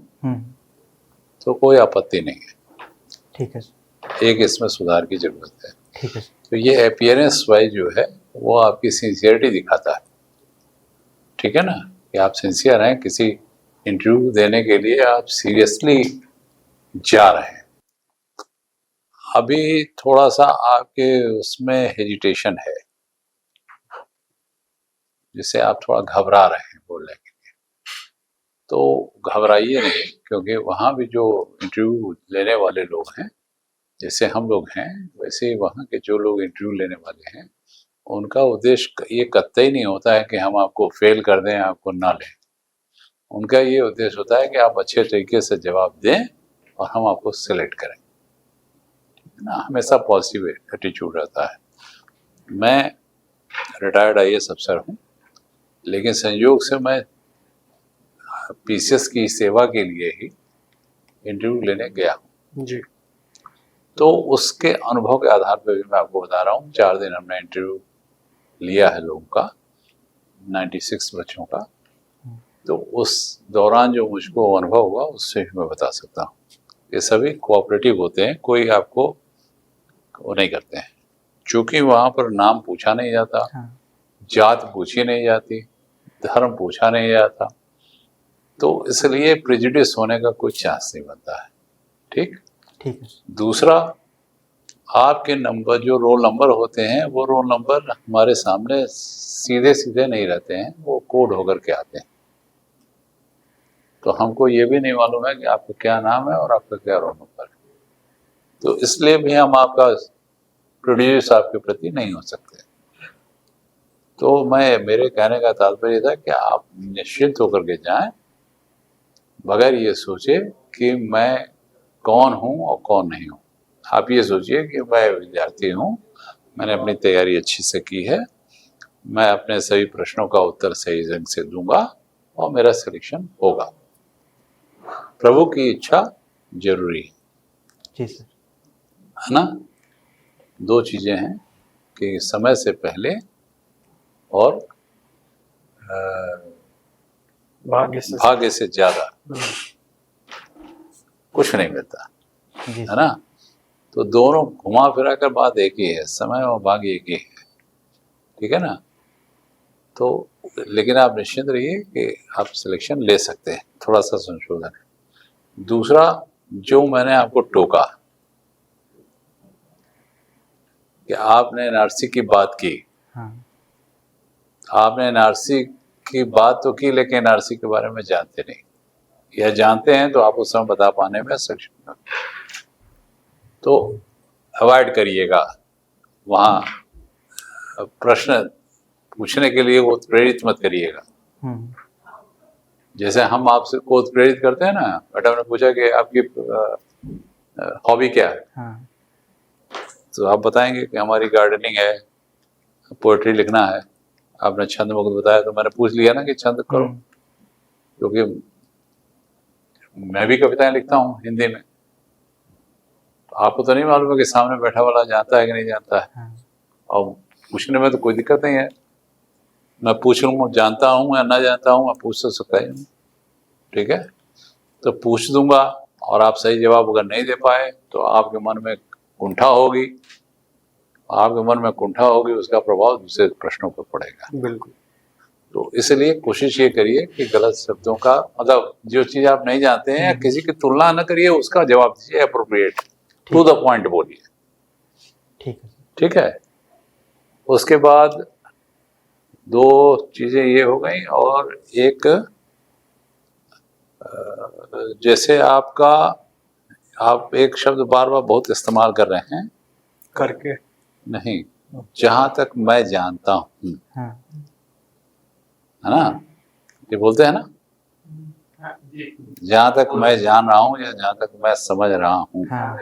तो कोई आपत्ति नहीं है, ठीक है। एक इसमें सुधार की जरूरत है। ठीक है। तो ये अपीयरेंस वाइज जो है वो आपकी सिंसियरिटी दिखाता है, ठीक है ना, कि आप सिंसियर हैं, किसी इंटरव्यू देने के लिए आप सीरियसली जा रहे हैं। अभी थोड़ा सा आपके उसमें हेजिटेशन है, जिससे आप थोड़ा घबरा रहे हैं बोलने के लिए। तो घबराइए नहीं, क्योंकि वहाँ भी जो इंटरव्यू लेने वाले लोग हैं, जैसे हम लोग हैं वैसे ही वहाँ के जो लोग इंटरव्यू लेने वाले हैं, उनका उद्देश्य ये कतई नहीं होता है कि हम आपको फेल कर दें, आपको ना लें। उनका ये उद्देश्य होता है कि आप अच्छे तरीके से जवाब दें और हम आपको सिलेक्ट करें, ना, हमेशा पॉजिटिव एटीट्यूड रहता है। मैं रिटायर्ड IAS अफसर हूँ, लेकिन संयोग से मैं PCS की सेवा के लिए ही इंटरव्यू लेने गया हूँ जी। तो उसके अनुभव के आधार पर भी मैं आपको बता रहा हूँ। 4 दिन हमने इंटरव्यू लिया है लोगों का, 96 बच्चों का। तो उस दौरान जो मुझको अनुभव हुआ उससे भी मैं बता सकता हूँ। ये सभी कोऑपरेटिव होते हैं, कोई आपको वो नहीं करते हैं, क्योंकि वहाँ पर नाम पूछा नहीं जाता, जात पूछी नहीं जाती, धर्म पूछा नहीं जाता, तो इसलिए प्रेजुडिस होने का कोई चांस नहीं बनता है, ठीक। ठीक है। दूसरा, आपके नंबर जो रोल नंबर होते हैं वो रोल नंबर हमारे सामने सीधे सीधे नहीं रहते हैं, वो कोड होकर के आते हैं। तो हमको ये भी नहीं मालूम है कि आपका क्या नाम है और आपका क्या रोल नंबर है, तो इसलिए भी हम आपका प्रोड्यूस आपके प्रति नहीं हो सकते। तो मेरे कहने का तात्पर्य था कि आप निश्चिंत होकर के जाएं, बगैर ये सोचे कि मैं कौन हूं और कौन नहीं हूं। आप ये सोचिए कि मैं विद्यार्थी हूं, मैंने अपनी तैयारी अच्छी से की है, मैं अपने सभी प्रश्नों का उत्तर सही ढंग से दूंगा और मेरा सिलेक्शन होगा। प्रभु की इच्छा जरूरी है, जी सर, है ना। 2 चीजें हैं कि समय से पहले और भाग्य से ज्यादा कुछ नहीं मिलता, है ना। तो दोनों घुमा फिरा कर बात एक ही है, समय और भाग्य एक ही है, ठीक है ना। तो लेकिन आप निश्चिंत रहिए कि आप सिलेक्शन ले सकते हैं, थोड़ा सा संशोधन है। दूसरा, जो मैंने आपको टोका कि आपने एनआरसी की बात की, हाँ आपने एनआरसी की बात तो की लेकिन एनआरसी के बारे में जानते नहीं, या जानते हैं तो आप उस समय बता पाने में सक्षम हैं। तो अवॉइड करिएगा वहाँ प्रश्न पूछने के लिए वो प्रेरित मत करिएगा। हम्म, जैसे हम आपसे को प्रेरित करते हैं ना, मैडम ने पूछा कि आपकी हॉबी क्या है, हाँ तो आप बताएंगे कि हमारी गार्डनिंग है, पोएट्री लिखना है। आपने छंद मुक्त बताया तो मैंने पूछ लिया ना कि छंद करो, हम्म, क्योंकि मैं भी कविताएं लिखता हूँ हिंदी में। तो आपको तो नहीं मालूम है कि सामने बैठा वाला जानता है कि नहीं जानता है, हाँ और पूछने में तो कोई दिक्कत नहीं है। मैं पूछ लूँ जानता हूँ या ना जानता हूँ, मैं पूछ तो सकता ही हूँ, ठीक है। तो पूछ दूंगा और आप सही जवाब अगर नहीं दे पाए तो आपके मन में कुंठा होगी, आपके मन में कुंठा होगी, उसका प्रभाव दूसरे प्रश्नों पर पड़ेगा। बिल्कुल। तो इसलिए कोशिश ये करिए कि गलत शब्दों का मतलब जो चीज आप नहीं जानते हैं या किसी की तुलना न करिए, उसका जवाब दीजिए अप्रोप्रिएट, टू द पॉइंट बोलिए, ठीक है सर। ठीक है। उसके बाद दो चीजें ये हो गई, और एक जैसे आपका आप एक शब्द बार बार बहुत इस्तेमाल कर रहे हैं, करके नहीं, जहां तक मैं जानता हूं, हाँ है ना, ये बोलते हैं ना, जहां तक मैं जान रहा हूं या जहां तक मैं समझ रहा हूं। हाँ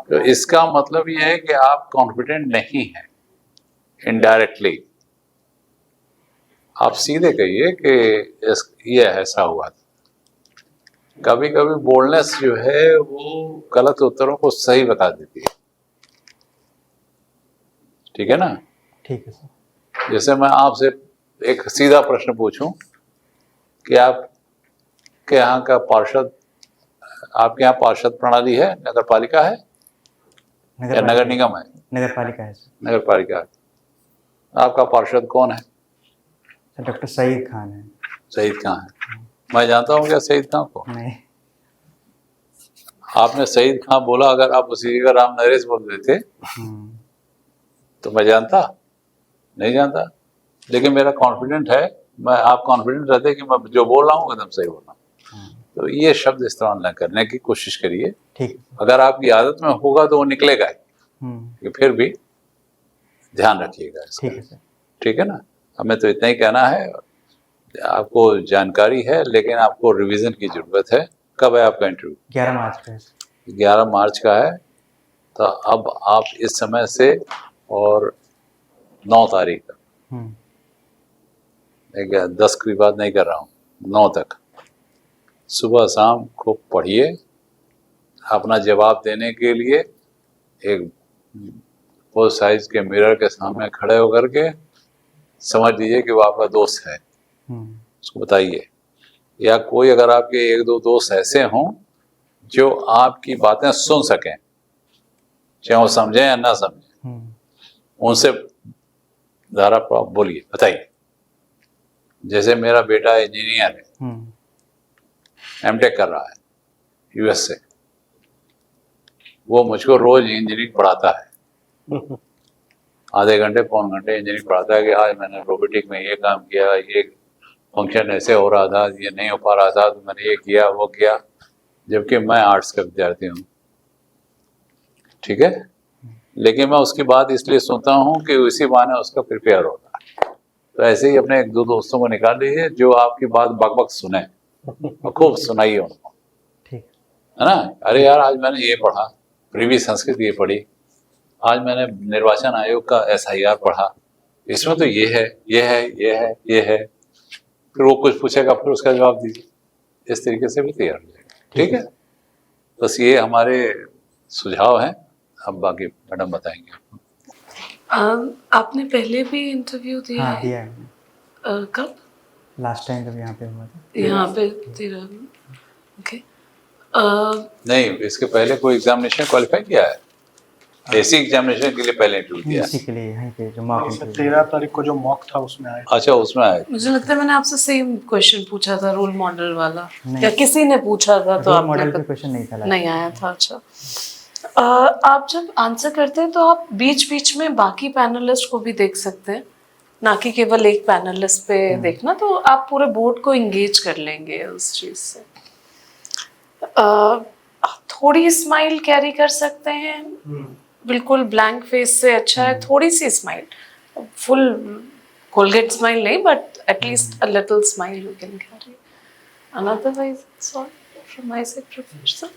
तो इसका मतलब ये है कि आप कॉन्फिडेंट नहीं हैं इनडायरेक्टली। आप सीधे कहिए कि ये ऐसा हुआ था। कभी कभी बोल्डनेस जो है वो गलत उत्तरों को सही बता देती है, ठीक है ना। ठीक है सर। जैसे मैं आपसे एक सीधा प्रश्न पूछूं कि आपके यहाँ का पार्षद, आपके यहाँ पार्षद प्रणाली है, नगर पालिका है या नगर निगम है? नगर पालिका है सर। नगर पालिका है। आपका पार्षद कौन है? सर डॉक्टर सईद खान है। शहीद खान है। मैं जानता हूँ क्या शहीद खान को? नहीं। आपने शहीद खान बोला, अगर आप उसी जगह राम नरेश बोल देते हम्म, तो मैं जानता नहीं जानता। लेकिन मेरा कॉन्फिडेंट है, मैं आप कॉन्फिडेंट रहते कि मैं जो बोल रहा हूँ एकदम सही बोल रहा हूँ। हाँ, तो ये शब्द इस्तेमाल न करने की कोशिश करिए। ठीक है सर। अगर आपकी आदत में होगा तो वो निकलेगा ही, हम्म, कि फिर भी ध्यान रखिएगा इसका, ठीक है सर। ठीक है ना। हमें तो इतना ही कहना है, आपको जानकारी है लेकिन आपको रिवीजन की जरूरत है। कब है आपका इंटरव्यू? 11 मार्च का है सर। 11 मार्च का है। तो अब आप इस समय से और 9 तारीख तक, हम्म, 10 की बात नहीं कर रहा हूँ, 9 तक सुबह शाम खूब पढ़िए। अपना जवाब देने के लिए एक फुल साइज के मिरर के सामने खड़े होकर के समझ लीजिए कि वो आपका दोस्त है, हम्म, उसको बताइए। या कोई अगर आपके एक दो दोस्त ऐसे हों जो आपकी बातें सुन सकें, चाहे वो समझें या ना समझें, हम्म, उनसे धारा पर बोलिए, बताइए। जैसे मेरा बेटा इंजीनियर है, हम्म, एमटेक कर रहा है यूएस से, वो मुझको रोज इंजीनियरिंग पढ़ाता है, आधे घंटे पौन घंटे इंजीनियरिंग पढ़ाता है कि आज मैंने रोबोटिक में ये काम किया, ये फंक्शन ऐसे हो रहा था, ये नहीं हो पा रहा था तो मैंने ये किया वो किया, जबकि मैं आर्ट्स का विद्यार्थी हूँ, ठीक है। लेकिन मैं उसकी बात इसलिए सुनता हूँ कि इसी बहाने उसका प्रिपेयर होता है। तो ऐसे ही अपने एक दो दोस्तों को निकाल लीजिए जो आपकी बात बक बक सुने, और खूब सुनाइए उनको, ठीक है ना। अरे यार आज मैंने ये पढ़ा, प्रीवी संस्कृत ये पढ़ी, आज मैंने निर्वाचन आयोग का SIR पढ़ा, इसमें तो ये है ये है ये है ये है। फिर वो कुछ पूछेगा, फिर उसका जवाब दीजिए, इस तरीके से भी तैयार हो जाएगा, ठीक है। बस ये हमारे सुझाव हैं, अब बाकी मैडम बताएंगे आपको। आपने पहले भी इंटरव्यू दिया हाँ है? दिया है मैंने। कब? लास्ट टाइम जब यहाँ पे हुआ था। यहाँ पे 13 में। ओके। नहीं, इसके पहले कोई एग्जामिनेशन क्वालिफाई किया है? एसी एग्जामिनेशन के लिए पहले इंटरव्यू दिया। इसी के लिए यहीं पे जो मॉक इंटरव्यू 13 तारीख को जो मॉक था उसमें आए। अच्छा, उसमें आए। मुझे लगता है मैंने आपसे सेम क्वेश्चन पूछा था रोल मॉडल वाला, नहीं। या किसी ने पूछा था तो रोल आपने मॉडल पे क्वेश्चन नहीं था। नहीं आया था। अच्छा, आप जब आंसर करते हैं तो आप बीच बीच में बाकी पैनलिस्ट को भी देख सकते हैं, ना कि केवल एक पैनलिस्ट पे देखना, तो आप पूरे बोर्ड को इंगेज कर लेंगे उस चीज से। थोड़ी स्माइल कैरी कर सकते हैं, बिल्कुल ब्लैंक फेस से अच्छा है थोड़ी सी स्माइल, फुल कोलगेट स्माइल नहीं, but at least a little smile you can carry, and otherwise it's all from my side professor.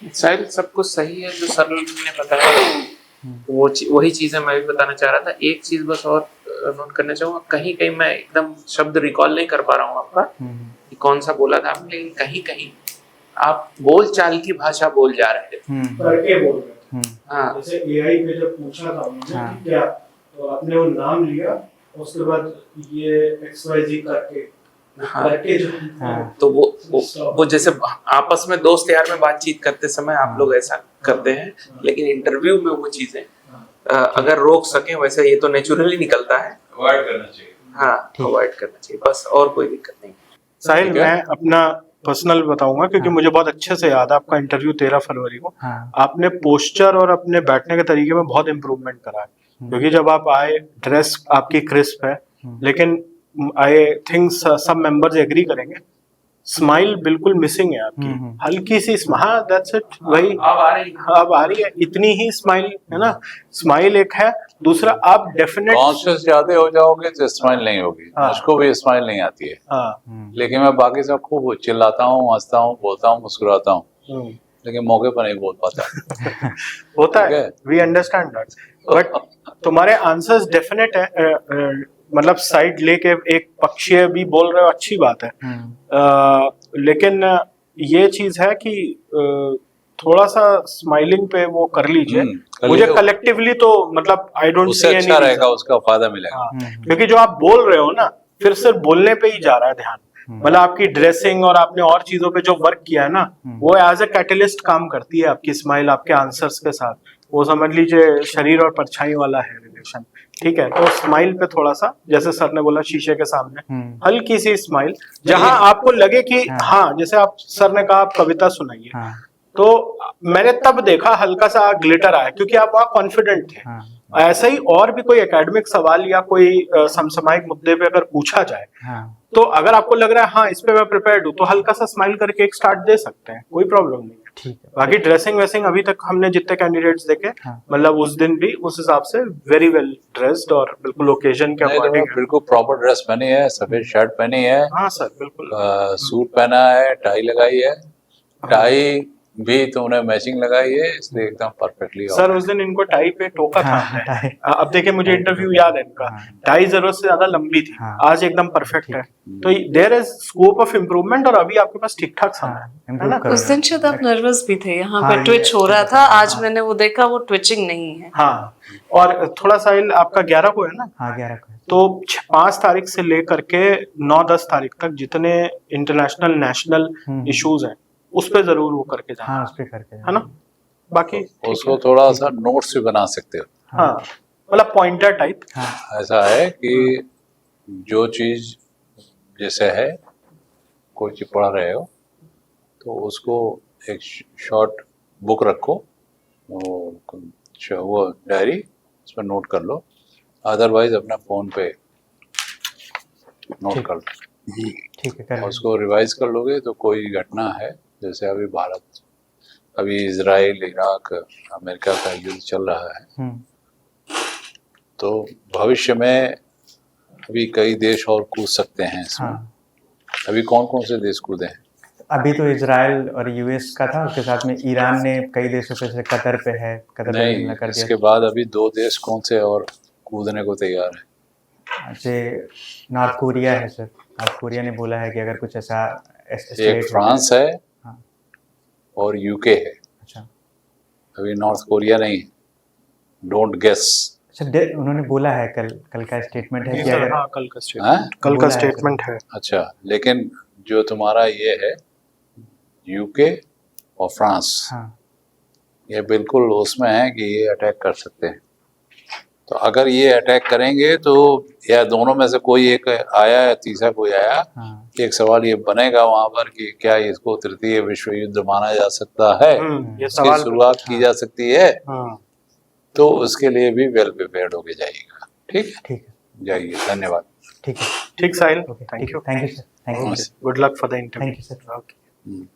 Sahil, सब कुछ सही है जो सर ने बताया, वही चीजें मैं भी बताना चाह रहा था। एक चीज बस और नोट करना चाहूंगा, कहीं कहीं मैं एकदम शब्द रिकॉल नहीं कर पा रहा हूँ आपका कि कौन सा बोला था आपने, लेकिन कहीं कहीं आप बोल चाल की भाषा बोल जा रहे थे। करके बोल रहे थे। हाँ, जैसे एआई पे जब पूछा था उन्होंने कि क्या, तो आपने वो नाम लिया, उसके बाद ये XYZ करके हाँ। करके जो तो वो जैसे आपस में दोस्त यार में बातचीत करते समय आप लोग ऐसा करते हैं, लेकिन इंटरव्यू में वो चीजें अगर रोक सके, वैसे ये तो नेचुरली निकलता है, अवॉइड करना चाहिए। हाँ, अवॉइड करना चाहिए बस, और कोई दिक्कत नहीं। साहिल, ठीक है। मैं अपना पर्सनल बताऊंगा क्योंकि मुझे बहुत अच्छे से याद है आपका इंटरव्यू 13 फरवरी को। हाँ। आपने पोस्चर और अपने बैठने के तरीके में बहुत इम्प्रूवमेंट करा है, क्योंकि जब आप आए, ड्रेस आपकी क्रिस्प है, लेकिन आई थिंक सब मेंबर्स एग्री करेंगे, स्माइल बिल्कुल मिसिंग है आपकी, हल्की सी हाँ, दैट्स इट, वही अब आ रही है, इतनी ही स्माइल है ना, स्माइल एक है। दूसरा, आप डेफिनेट कॉन्शियस ज्यादा हो जाओगे तो स्माइल नहीं होगी। हाँ। मुझको भी स्माइल नहीं आती है, हाँ, लेकिन मैं बाकी सब खूब चिल्लाता हूँ, हंसता हूँ, बोलता हूँ, मुस्कुराता हूँ, लेकिन मौके पर नहीं बोल पाता। होता ठीक है, है। वी अंडरस्टैंड दैट, बट तुम्हारे आंसर्स डेफिनेट है, मतलब साइड लेके एक पक्षीय भी बोल रहे हो, अच्छी बात है, लेकिन ये चीज है कि थोड़ा सा स्माइलिंग पे वो कर लीजिए। कर मुझे लीजिए। कलेक्टिवली तो मतलब आई डोंट उससे सी एनी अच्छा रहेगा, उसका फायदा मिलेगा। क्योंकि जो आप बोल रहे हो ना, फिर सिर्फ बोलने पे ही जा रहा है ध्यान, मतलब आपकी ड्रेसिंग और आपने और चीजों पे जो वर्क किया है ना, वो एज ए कैटलिस्ट काम करती है आपकी स्माइल आपके आंसर्स के साथ। वो समझ लीजिए शरीर और परछाई वाला है रिलेशन, ठीक है। तो स्माइल पे थोड़ा सा, जैसे सर ने बोला, शीशे के सामने हल्की सी स्माइल, जहां आपको लगे कि हाँ, जैसे आप सर ने कहा आप कविता सुनाइए, तो मैंने तब देखा हल्का सा ग्लिटर आया, क्योंकि आप वहां कॉन्फिडेंट थे। ऐसा ही और भी कोई एकेडमिक सवाल या कोई समसामयिक मुद्दे पे अगर पूछा जाए, तो अगर आपको लग रहा है हाँ इस पे मैं प्रिपेयर्ड हूँ, तो हल्का सा स्माइल करके एक स्टार्ट दे सकते हैं, कोई प्रॉब्लम नहीं है। ठीक है। बाकी ड्रेसिंग वेसिंग अभी तक हमने जितने कैंडिडेट्स देखे, मतलब उस दिन भी उस हिसाब से वेरी वेल ड्रेस्ड और बिल्कुल ओकेजन के नहीं, तो अकॉर्डिंग। बिल्कुल प्रॉपर ड्रेस पहनी है, सफेद शर्ट पहनी है, हाँ सर, बिल्कुल। सूट पहना है, टाई लगाई है, टाई भी तुमने मैचिंग लगाई है, इसलिए एकदम परफेक्टली। सर उस दिन इनको टाई पे टोका था हमने। अब देखिए, मुझे इंटरव्यू याद है इनका, टाई जरूरत से ज्यादा लंबी थी, आज एकदम परफेक्ट है। तो there is scope of improvement, और अभी आपके पास ठीक ठाक समय है ना। उस दिन शायद आप नर्वस भी थे, यहाँ हाँ, पे ट्विच हो रहा था, आज मैंने वो देखा, वो ट्विचिंग नहीं है। हाँ, और थोड़ा सा आपका 11 को है ना। हाँ, 11 को है। तो 5 तारीख से लेकर के 9-10 तारीख तक जितने इंटरनेशनल नेशनल इश्यूज हैं, उस पे जरूर वो करके जाना। हाँ, उस पे करके है ना। बाकी उसको थोड़ा सा नोट्स भी बना सकते हो। हाँ, मतलब पॉइंटर टाइप। ऐसा है कि जो चीज जैसे है, कोई चीज पढ़ रहे हो तो उसको एक शॉर्ट बुक रखो, वो डायरी, उस पर नोट कर लो, अदरवाइज अपना फोन पे नोट कर लो। ठीक है, कर उसको रिवाइज कर लोगे तो कोई घटना है, जैसे अभी भारत, अभी इजराइल, इराक, अमेरिका का युद्ध चल रहा है, तो भविष्य में अभी कई देश और कूद सकते हैं इसमें। अभी कौन कौन से देश कूदे हैं? अभी तो इजराइल और यूएस का था, उसके साथ में ईरान ने कई देशों पे, जैसे कतर पे है, कतर पे हमला कर दिया। इसके बाद अभी 2 देश कौन से और कूदने को तैयार है? जैसे नॉर्थ कोरिया है सर, नॉर्थ कोरिया ने बोला है कि अगर कुछ ऐसा एक फ्रांस है और यूके है। अच्छा, अभी नॉर्थ कोरिया नहीं, डोंट गेस। उन्होंने बोला है, कल का स्टेटमेंट है कि अगर कल का स्टेटमेंट है। अच्छा, लेकिन जो तुम्हारा ये है यूके और फ्रांस, ये बिल्कुल उसमें है कि ये अटैक कर सकते हैं। तो अगर ये अटैक करेंगे तो या दोनों में से कोई एक आया या तीसरा कोई आया, हाँ एक सवाल ये बनेगा वहां पर कि क्या इसको तृतीय विश्व युद्ध माना जा सकता है, ये इसकी सवाल शुरुआत की जा सकती है, हाँ तो उसके लिए भी वेल प्रिपेयर्ड होके जाइएगा। ठीक है, ठीक है जाइए, धन्यवाद। ठीक है ठीक Sahil, okay thank you thank you sir thank you good luck for the interview. Thank you sir okay hmm.